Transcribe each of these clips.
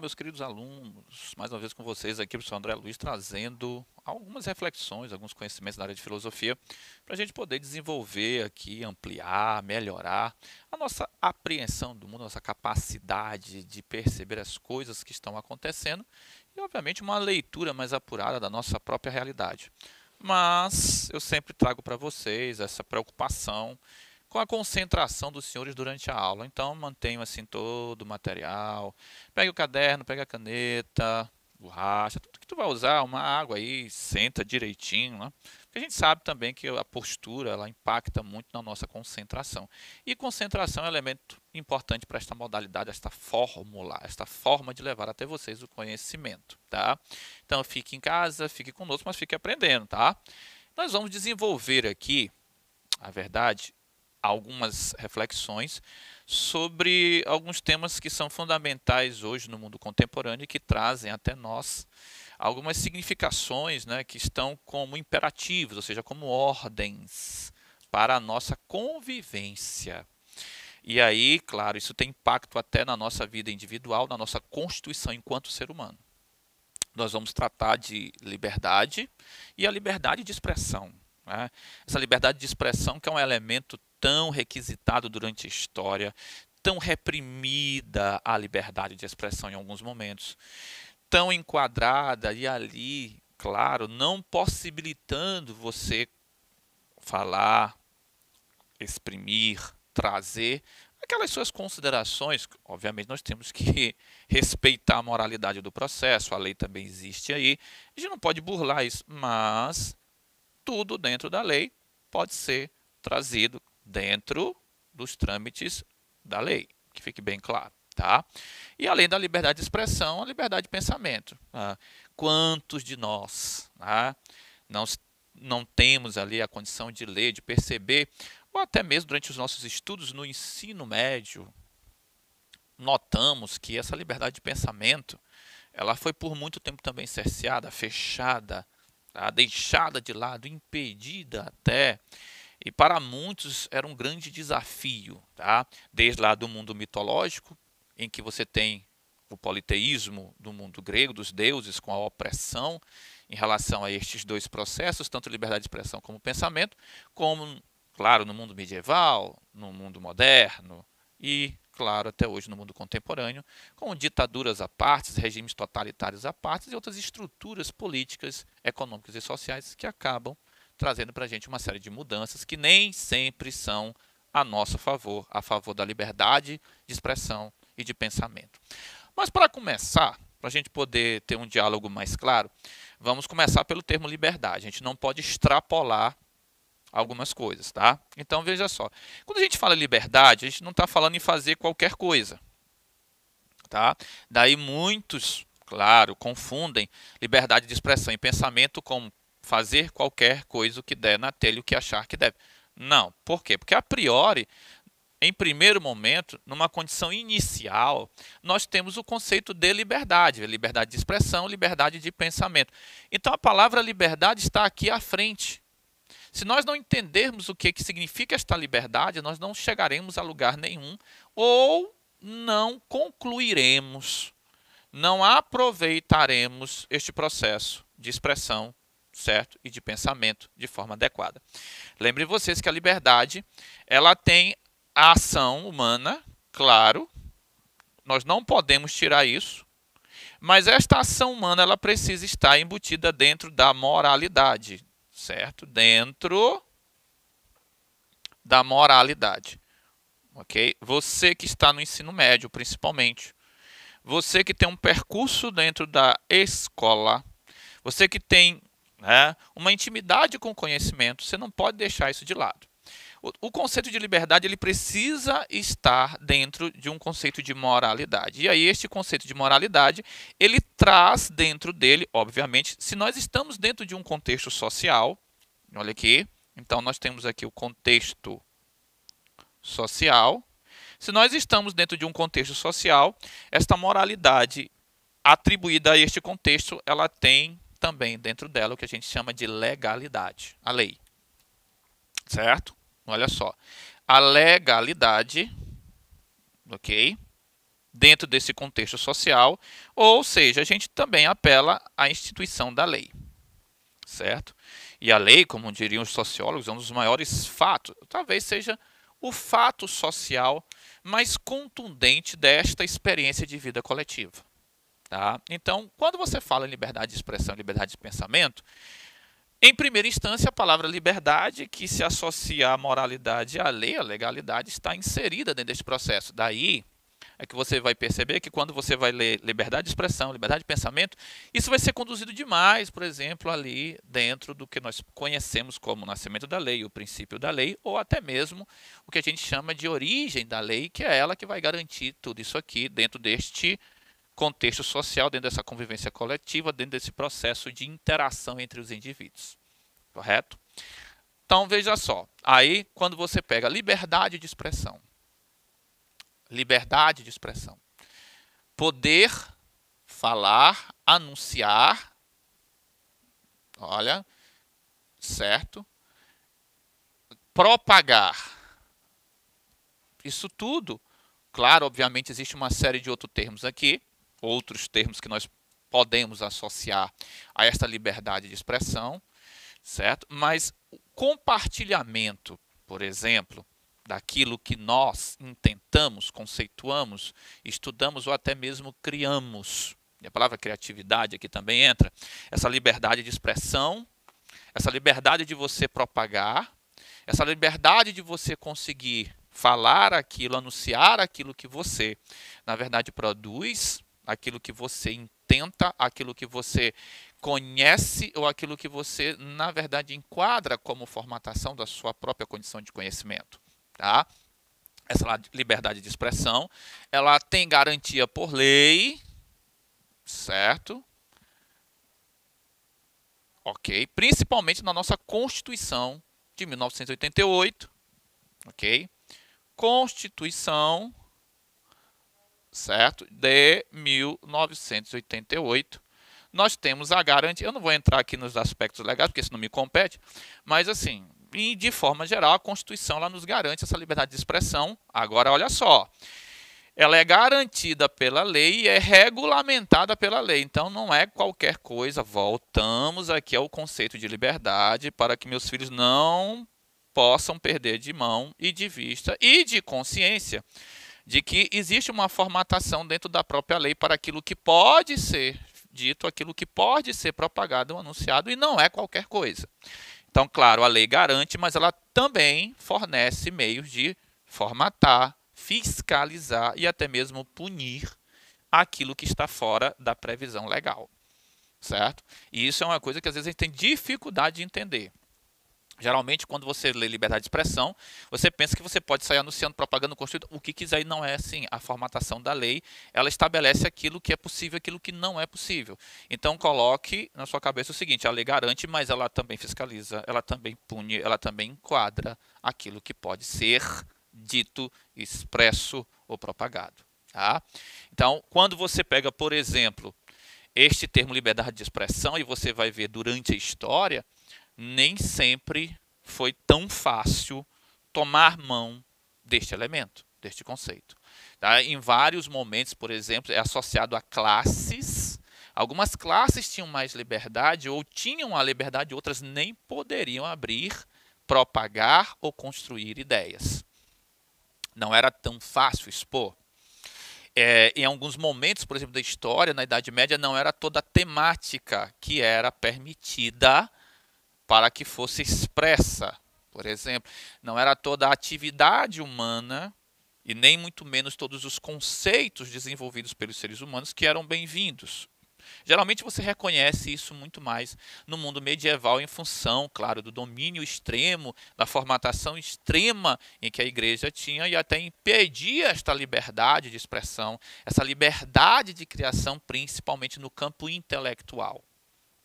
meus queridos alunos, mais uma vez com vocês aqui, professor André Luiz, trazendo algumas reflexões, alguns conhecimentos da área de filosofia, para a gente poder desenvolver aqui, ampliar, melhorar a nossa apreensão do mundo, a nossa capacidade de perceber as coisas que estão acontecendo e, obviamente, uma leitura mais apurada da nossa própria realidade. Mas eu sempre trago para vocês essa preocupação com a concentração dos senhores durante a aula. Então, mantenham assim todo o material. Pegue o caderno, pegue a caneta, borracha, tudo que tu vai usar, uma água aí, senta direitinho, né? Porque a gente sabe também que a postura, ela impacta muito na nossa concentração. E concentração é um elemento importante para esta modalidade, esta fórmula, esta forma de levar até vocês o conhecimento, tá? Então, fique em casa, fique conosco, mas fique aprendendo, tá? Nós vamos desenvolver aqui, a verdade, algumas reflexões sobre alguns temas que são fundamentais hoje no mundo contemporâneo e que trazem até nós algumas significações, né, que estão como imperativos, ou seja, como ordens para a nossa convivência. E aí, claro, isso tem impacto até na nossa vida individual, na nossa constituição enquanto ser humano. Nós vamos tratar de liberdade e a liberdade de expressão, né? Essa liberdade de expressão que é um elemento tão requisitado durante a história, tão reprimida a liberdade de expressão em alguns momentos, tão enquadrada e ali, claro, não possibilitando você falar, exprimir, trazer aquelas suas considerações. Obviamente nós temos que respeitar a moralidade do processo, a lei também existe aí, a gente não pode burlar isso, mas tudo dentro da lei pode ser trazido dentro dos trâmites da lei, que fique bem claro, tá? E além da liberdade de expressão, a liberdade de pensamento. Quantos de nós, não, não temos ali a condição de ler, de perceber, ou até mesmo durante os nossos estudos no ensino médio, notamos que essa liberdade de pensamento, ela foi por muito tempo também cerceada, fechada, deixada de lado, impedida até, e para muitos era um grande desafio, tá? Desde lá do mundo mitológico, em que você tem o politeísmo do mundo grego, dos deuses, com a opressão em relação a estes dois processos, tanto liberdade de expressão como pensamento, como, claro, no mundo medieval, no mundo moderno e, claro, até hoje no mundo contemporâneo, com ditaduras à parte, regimes totalitários à parte e outras estruturas políticas, econômicas e sociais que acabam trazendo para a gente uma série de mudanças que nem sempre são a nosso favor, a favor da liberdade de expressão e de pensamento. Mas para começar, para a gente poder ter um diálogo mais claro, vamos começar pelo termo liberdade. A gente não pode extrapolar algumas coisas, tá? Então veja só, quando a gente fala liberdade, a gente não está falando em fazer qualquer coisa, tá? Daí muitos, claro, confundem liberdade de expressão e pensamento com fazer qualquer coisa o que der na telha, o que achar que deve. Não, por quê? Porque a priori, em primeiro momento, numa condição inicial, nós temos o conceito de liberdade de expressão, liberdade de pensamento. Então a palavra liberdade está aqui à frente. Se nós não entendermos o que significa esta liberdade, nós não chegaremos a lugar nenhum ou não concluiremos, não aproveitaremos este processo de expressão, certo? E de pensamento de forma adequada. Lembrem vocês que a liberdade, ela tem a ação humana, claro, nós não podemos tirar isso, mas esta ação humana ela precisa estar embutida dentro da moralidade, certo? Dentro da moralidade, ok? Você que está no ensino médio, principalmente, você que tem um percurso dentro da escola, você que tem uma intimidade com o conhecimento, você não pode deixar isso de lado. O conceito de liberdade ele precisa estar dentro de um conceito de moralidade. E aí este conceito de moralidade, ele traz dentro dele, obviamente, se nós estamos dentro de um contexto social, olha aqui, então nós temos aqui o contexto social. Se nós estamos dentro de um contexto social, esta moralidade atribuída a este contexto, ela tem também dentro dela o que a gente chama de legalidade, a lei. Certo? Olha só. A legalidade, ok? dentro desse contexto social, ou seja, a gente também apela à instituição da lei, certo? E a lei, como diriam os sociólogos, é um dos maiores fatos, talvez seja o fato social mais contundente desta experiência de vida coletiva. Tá? Então, quando você fala em liberdade de expressão, liberdade de pensamento, em primeira instância, a palavra liberdade, que se associa à moralidade e à lei, a legalidade, está inserida dentro deste processo. Daí é que você vai perceber que quando você vai ler liberdade de expressão, liberdade de pensamento, isso vai ser conduzido demais, por exemplo, ali dentro do que nós conhecemos como o nascimento da lei, o princípio da lei, ou até mesmo o que a gente chama de origem da lei, que é ela que vai garantir tudo isso aqui dentro deste contexto social, dentro dessa convivência coletiva, dentro desse processo de interação entre os indivíduos. Correto? Então, veja só. Aí, quando você pega liberdade de expressão, poder falar, anunciar, olha, certo? Propagar. Isso tudo, claro, obviamente existe uma série de outros termos aqui, outros termos que nós podemos associar a esta liberdade de expressão, certo? Mas o compartilhamento, por exemplo, daquilo que nós intentamos, conceituamos, estudamos ou até mesmo criamos. E a palavra criatividade aqui também entra. Essa liberdade de expressão, essa liberdade de você propagar, essa liberdade de você conseguir falar aquilo, anunciar aquilo que você, na verdade, produz, aquilo que você intenta, aquilo que você conhece ou aquilo que você, na verdade, enquadra como formatação da sua própria condição de conhecimento. Tá? Essa liberdade de expressão, ela tem garantia por lei, certo? Ok? Principalmente na nossa Constituição de 1988, ok? Constituição, certo? De 1988. Nós temos a garantia, eu não vou entrar aqui nos aspectos legais, porque isso não me compete, mas assim, e de forma geral, a Constituição ela nos garante essa liberdade de expressão. Agora, olha só, ela é garantida pela lei e é regulamentada pela lei. Então, não é qualquer coisa. Voltamos aqui ao conceito de liberdade para que meus filhos não possam perder de mão e de vista e de consciência de que existe uma formatação dentro da própria lei para aquilo que pode ser dito, aquilo que pode ser propagado ou anunciado, e não é qualquer coisa. Então, claro, a lei garante, mas ela também fornece meios de formatar, fiscalizar e até mesmo punir aquilo que está fora da previsão legal, certo? E isso é uma coisa que às vezes a gente tem dificuldade de entender. Geralmente, quando você lê liberdade de expressão, você pensa que você pode sair anunciando, propagando, construindo o que quiser, e não é assim. A formatação da lei, ela estabelece aquilo que é possível, aquilo que não é possível. Então, coloque na sua cabeça o seguinte, a lei garante, mas ela também fiscaliza, ela também pune, ela também enquadra aquilo que pode ser dito, expresso ou propagado. Tá? Então, quando você pega, por exemplo, este termo liberdade de expressão, e você vai ver durante a história, nem sempre foi tão fácil tomar mão deste elemento, deste conceito. Tá? Em vários momentos, por exemplo, é associado a classes. Algumas classes tinham mais liberdade ou tinham a liberdade, outras nem poderiam abrir, propagar ou construir ideias. Não era tão fácil expor. Em alguns momentos, por exemplo, da história, na Idade Média, não era toda a temática que era permitida para que fosse expressa. Por exemplo, não era toda a atividade humana e nem muito menos todos os conceitos desenvolvidos pelos seres humanos que eram bem-vindos. Geralmente você reconhece isso muito mais no mundo medieval em função, claro, do domínio extremo, da formatação extrema em que a igreja tinha e até impedia esta liberdade de expressão, essa liberdade de criação, principalmente no campo intelectual.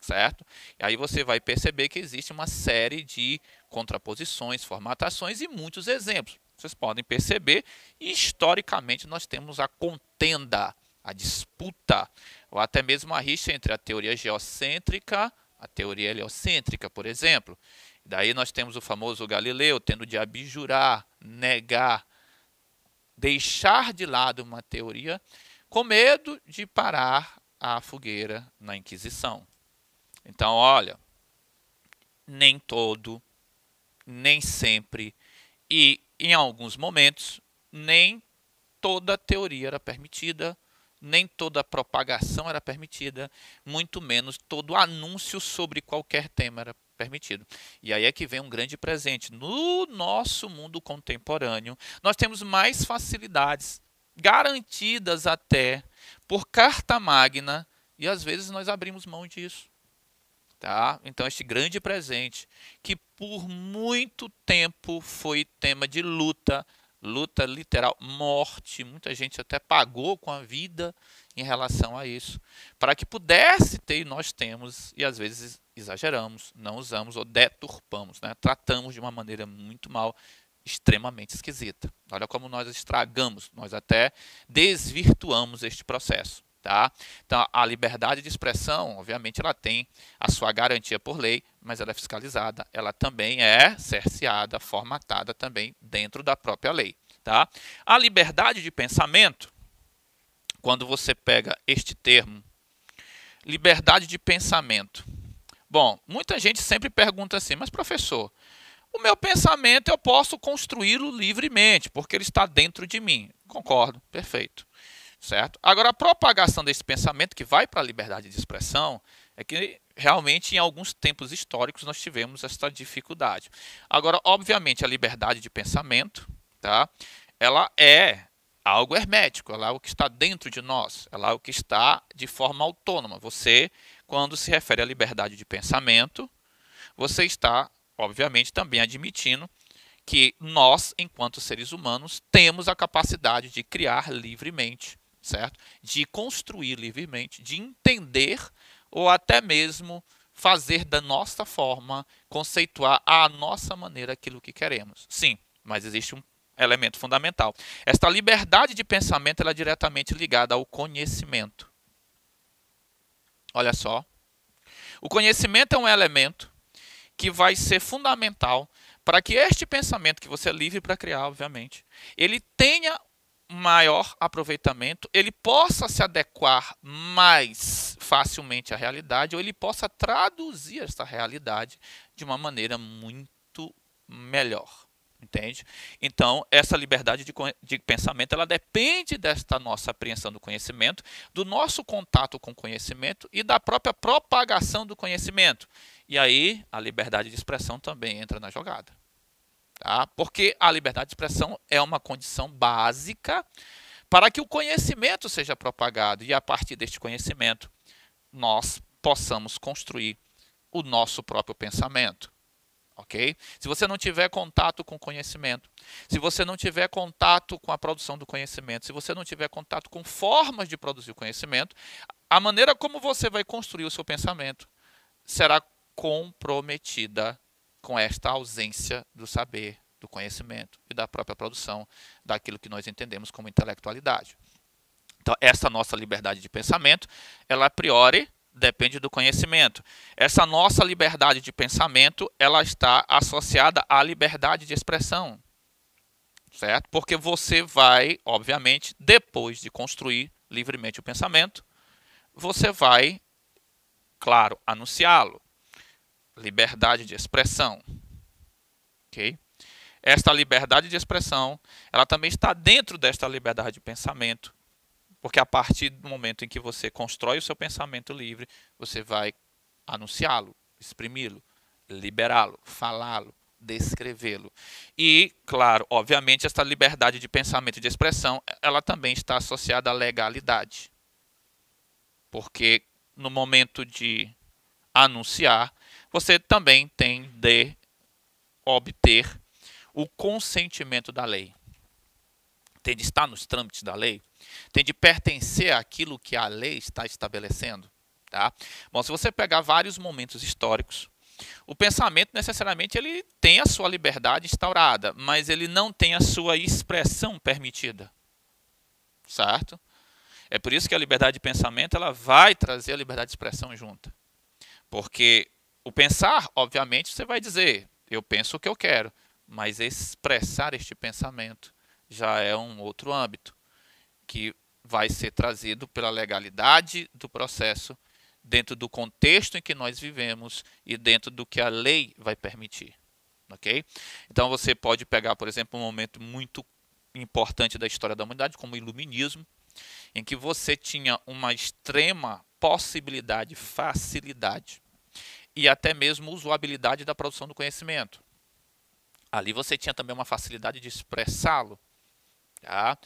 Certo? E aí você vai perceber que existe uma série de contraposições, formatações e muitos exemplos. Vocês podem perceber, e historicamente nós temos a contenda, a disputa, ou até mesmo a rixa entre a teoria geocêntrica, a teoria heliocêntrica, por exemplo. Daí nós temos o famoso Galileu tendo de abjurar, negar deixar de lado uma teoria com medo de parar a fogueira na Inquisição. Então, olha, nem todo, nem sempre e, em alguns momentos, nem toda teoria era permitida, nem toda propagação era permitida, muito menos todo anúncio sobre qualquer tema era permitido. E aí é que vem um grande presente. No nosso mundo contemporâneo, nós temos mais facilidades, garantidas até por carta magna, e às vezes nós abrimos mão disso. Tá? Então, este grande presente, que por muito tempo foi tema de luta, luta literal, morte, muita gente até pagou com a vida em relação a isso, para que pudesse ter, e nós temos, e às vezes exageramos, não usamos ou deturpamos, né? Tratamos de uma maneira muito mal, extremamente esquisita. Olha como nós estragamos, nós até desvirtuamos este processo. Tá? Então, a liberdade de expressão, obviamente, ela tem a sua garantia por lei, mas ela é fiscalizada, ela também é cerceada, formatada também dentro da própria lei. Tá? A liberdade de pensamento, quando você pega este termo, liberdade de pensamento. Bom, muita gente sempre pergunta assim, mas professor, o meu pensamento eu posso construí-lo livremente, porque ele está dentro de mim. Concordo, perfeito. Certo? Agora, a propagação desse pensamento que vai para a liberdade de expressão é que realmente em alguns tempos históricos nós tivemos essa dificuldade. Agora, obviamente, a liberdade de pensamento, tá? Ela é algo hermético, ela é o que está dentro de nós, ela é o que está de forma autônoma. Você, quando se refere à liberdade de pensamento, você está, obviamente, também admitindo que nós, enquanto seres humanos, temos a capacidade de criar livremente, certo? De construir livremente, de entender ou até mesmo fazer da nossa forma, conceituar à nossa maneira aquilo que queremos. Sim, mas existe um elemento fundamental. Esta liberdade de pensamento ela é diretamente ligada ao conhecimento. Olha só. O conhecimento é um elemento que vai ser fundamental para que este pensamento que você é livre para criar, obviamente, ele tenha maior aproveitamento, ele possa se adequar mais facilmente à realidade, ou ele possa traduzir essa realidade de uma maneira muito melhor. Entende? Então, essa liberdade de pensamento, ela depende desta nossa apreensão do conhecimento, do nosso contato com o conhecimento e da própria propagação do conhecimento. E aí, a liberdade de expressão também entra na jogada. Tá? Porque a liberdade de expressão é uma condição básica para que o conhecimento seja propagado e a partir deste conhecimento nós possamos construir o nosso próprio pensamento. Ok? Se você não tiver contato com o conhecimento, se você não tiver contato com a produção do conhecimento, se você não tiver contato com formas de produzir o conhecimento, a maneira como você vai construir o seu pensamento será comprometida com esta ausência do saber, do conhecimento e da própria produção daquilo que nós entendemos como intelectualidade. Então, essa nossa liberdade de pensamento, ela a priori depende do conhecimento. Essa nossa liberdade de pensamento, ela está associada à liberdade de expressão, certo? Porque você vai, obviamente, depois de construir livremente o pensamento, você vai, claro, anunciá-lo. Liberdade de expressão. Ok? Esta liberdade de expressão, ela também está dentro desta liberdade de pensamento, porque a partir do momento em que você constrói o seu pensamento livre, você vai anunciá-lo, exprimi-lo, liberá-lo, falá-lo, descrevê-lo. E, claro, obviamente, esta liberdade de pensamento e de expressão, ela também está associada à legalidade. Porque no momento de anunciar, você também tem de obter o consentimento da lei. Tem de estar nos trâmites da lei, tem de pertencer àquilo que a lei está estabelecendo. Tá? Bom, se você pegar vários momentos históricos, o pensamento necessariamente ele tem a sua liberdade instaurada, mas ele não tem a sua expressão permitida. Certo? É por isso que a liberdade de pensamento ela vai trazer a liberdade de expressão junta. Porque o pensar, obviamente, você vai dizer, eu penso o que eu quero, mas expressar este pensamento já é um outro âmbito, que vai ser trazido pela legalidade do processo, dentro do contexto em que nós vivemos e dentro do que a lei vai permitir. Ok? Então você pode pegar, por exemplo, um momento muito importante da história da humanidade, como o Iluminismo, em que você tinha uma extrema possibilidade, facilidade e até mesmo usabilidade da produção do conhecimento. Ali você tinha também uma facilidade de expressá-lo. Tá?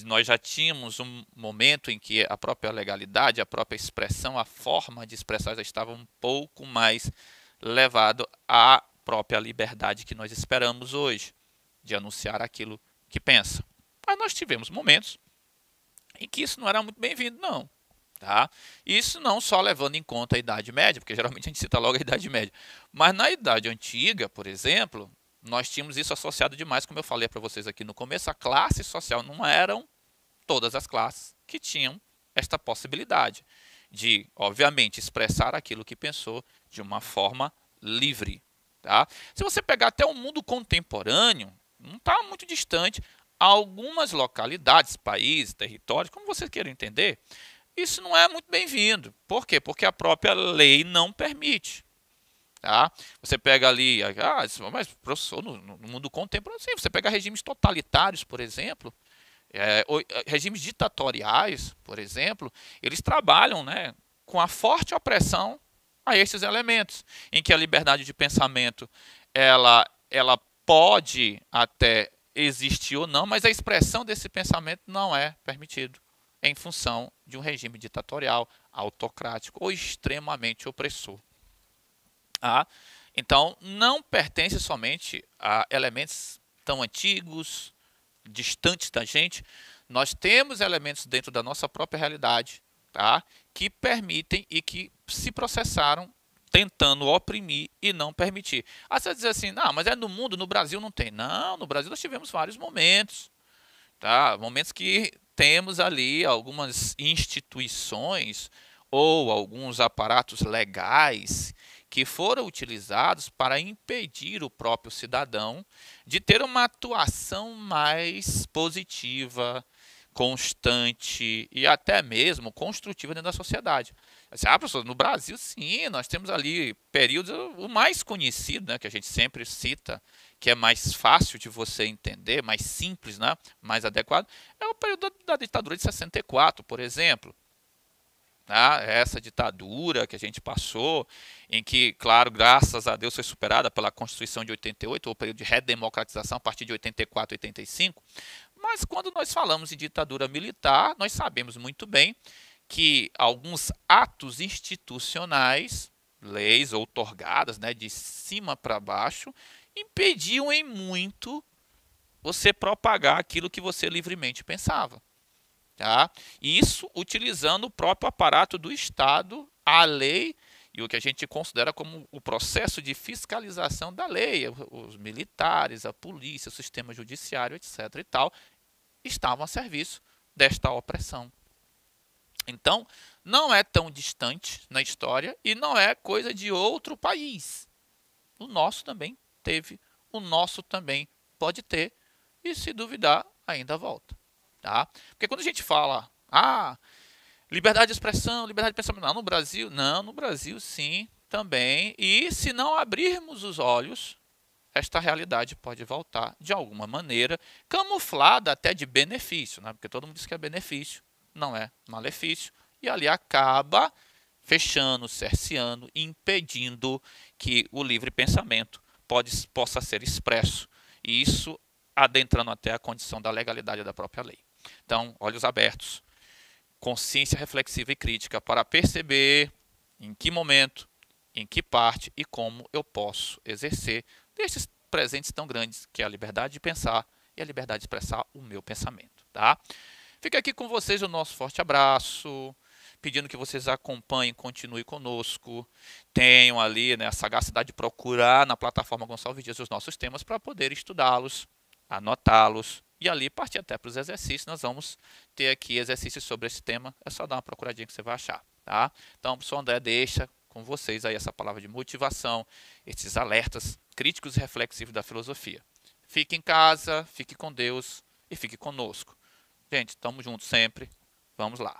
Nós já tínhamos um momento em que a própria legalidade, a própria expressão, a forma de expressar já estava um pouco mais levado à própria liberdade que nós esperamos hoje, de anunciar aquilo que pensa. Mas nós tivemos momentos em que isso não era muito bem-vindo, não. Tá? Isso não só levando em conta a Idade Média, porque geralmente a gente cita logo a Idade Média, mas na Idade Antiga, por exemplo, nós tínhamos isso associado demais, como eu falei para vocês aqui no começo, a classe social não eram todas as classes que tinham esta possibilidade de, obviamente, expressar aquilo que pensou de uma forma livre. Tá? Se você pegar até o mundo contemporâneo, não está muito distante, algumas localidades, países, territórios, como vocês queiram entender, isso não é muito bem-vindo. Por quê? Porque a própria lei não permite. Tá? Você pega ali, mas professor, no mundo contemporâneo, sim, você pega regimes totalitários, por exemplo, regimes ditatoriais, por exemplo, eles trabalham, né, com a forte opressão a esses elementos, em que a liberdade de pensamento ela pode até existir ou não, mas a expressão desse pensamento não é permitido em função de um regime ditatorial, autocrático ou extremamente opressor. Ah, então, não pertence somente a elementos tão antigos, distantes da gente. Nós temos elementos dentro da nossa própria realidade, tá, que permitem e que se processaram tentando oprimir e não permitir. Aí você vai dizer assim, não, mas é no mundo, no Brasil não tem. Não, no Brasil nós tivemos vários momentos. Tá? Momentos que temos ali algumas instituições ou alguns aparatos legais que foram utilizados para impedir o próprio cidadão de ter uma atuação mais positiva, constante e até mesmo construtiva dentro da sociedade. Professor, no Brasil, sim, nós temos ali períodos, o mais conhecido, né, que a gente sempre cita, que é mais fácil de você entender, mais simples, né, mais adequado, é o período da ditadura de 64, por exemplo. Tá? Essa ditadura que a gente passou, em que, claro, graças a Deus foi superada pela Constituição de 88, o período de redemocratização a partir de 84, 85. Mas quando nós falamos em ditadura militar, nós sabemos muito bem que alguns atos institucionais, leis outorgadas, né, de cima para baixo, impediam em muito você propagar aquilo que você livremente pensava. Tá? Isso utilizando o próprio aparato do Estado, a lei e o que a gente considera como o processo de fiscalização da lei, os militares, a polícia, o sistema judiciário, etc. e tal, estavam a serviço desta opressão. Então, não é tão distante na história e não é coisa de outro país. O nosso também teve, o nosso também pode ter, e se duvidar, ainda volta. Tá? Porque quando a gente fala, liberdade de expressão, liberdade de pensamento, não, no Brasil sim, também, e se não abrirmos os olhos, esta realidade pode voltar de alguma maneira, camuflada até de benefício, né? Porque todo mundo diz que é benefício, não é malefício, e ali acaba fechando, cerceando, impedindo que o livre pensamento possa ser expresso, e isso adentrando até a condição da legalidade da própria lei. Então, olhos abertos, consciência reflexiva e crítica para perceber em que momento, em que parte e como eu posso exercer desses presentes tão grandes que é a liberdade de pensar e a liberdade de expressar o meu pensamento. Tá? Fica aqui com vocês o nosso forte abraço, pedindo que vocês acompanhem, continuem conosco, tenham ali, né, a sagacidade de procurar na plataforma Gonçalves Dias os nossos temas para poder estudá-los, anotá-los e ali partir até para os exercícios. Nós vamos ter aqui exercícios sobre esse tema, é só dar uma procuradinha que você vai achar. Tá? Então, o professor André deixa com vocês aí essa palavra de motivação, esses alertas críticos e reflexivos da filosofia. Fique em casa, fique com Deus e fique conosco. Gente, estamos juntos sempre. Vamos lá.